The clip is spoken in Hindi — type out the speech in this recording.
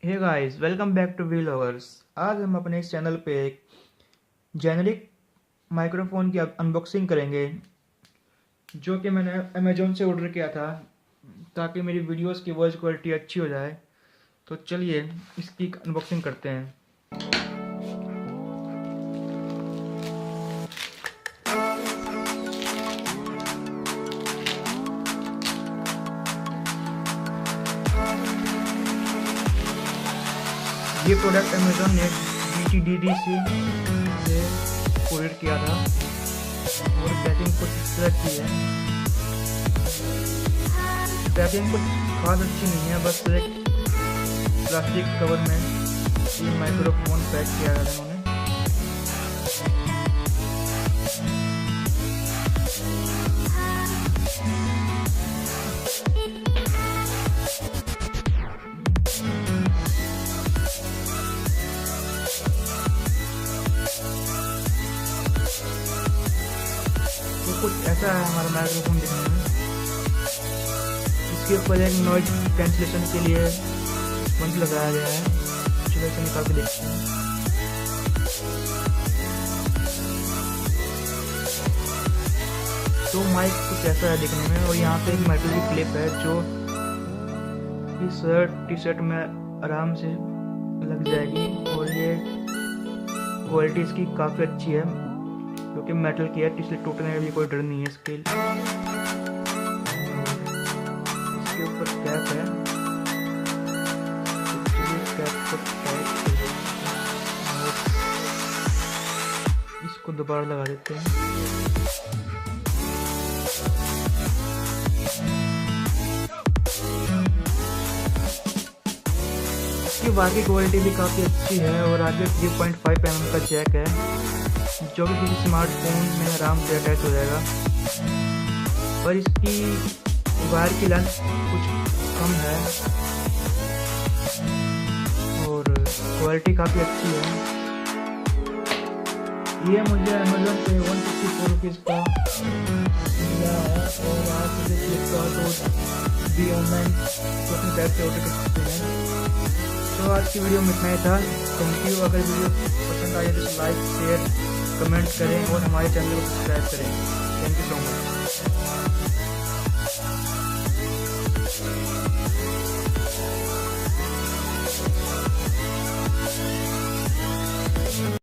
Hey guys, welcome back to wheellogers। आज हम अपने इस चैनल पे एक जेनेरिक माइक्रोफोन की अनबॉक्सिंग करेंगे जो कि मैंने अमेजोन से ऑर्डर किया था ताकि मेरी वीडियोस की वॉइस क्वालिटी अच्छी हो जाए। तो चलिए इसकी अनबॉक्सिंग करते हैं। ये प्रोडक्ट अमेजोन ने DTDD से ऑर्डर किया था और पैकिंग कुछ इस तरह की है। पैकिंग कुछ खास अच्छी नहीं है, बस एक प्लास्टिक कवर में ये माइक्रोफोन पैक किया है उन्होंने। तो कुछ ऐसा है हमारा माइक्रोफोन दिखने में। इसके ऊपर एक नॉइज कैंसिलेशन के लिए बंद लगाया गया है। चलो इसे निकाल के देखते हैं। तो माइक कुछ ऐसा है दिखने में, और यहाँ पे एक मेटल की क्लिप है जो इस टी शर्ट में आराम से लग जाएगी। और ये क्वालिटी इसकी काफ़ी अच्छी है क्योंकि मेटल की है, इसलिए टूटने का भी कोई डर नहीं है। इसके ऊपर कैप है, कैप को इसको दोबारा लगा देते हैं। इसकी बाकी क्वालिटी भी काफ़ी अच्छी है और आगे 3.5 mm का जैक है जो कि किसी स्मार्टफोन में आराम से अटैच हो जाएगा। पर इसकी वायर की लेंथ कुछ कम है और क्वालिटी काफ़ी अच्छी है। ये मुझे अमेजोन पे 154 रुपीज़ का मिला है और आप मुझे फ्लिपकार्ट और भी ऑनलाइन शॉपिंग ऐप से ऑर्डर कर सकते हैं। तो आज की वीडियो में इतना ही था। Thank you. अगर वीडियो पसंद आए तो लाइक, शेयर, कमेंट करें और हमारे चैनल को सब्सक्राइब करें। Thank you so much.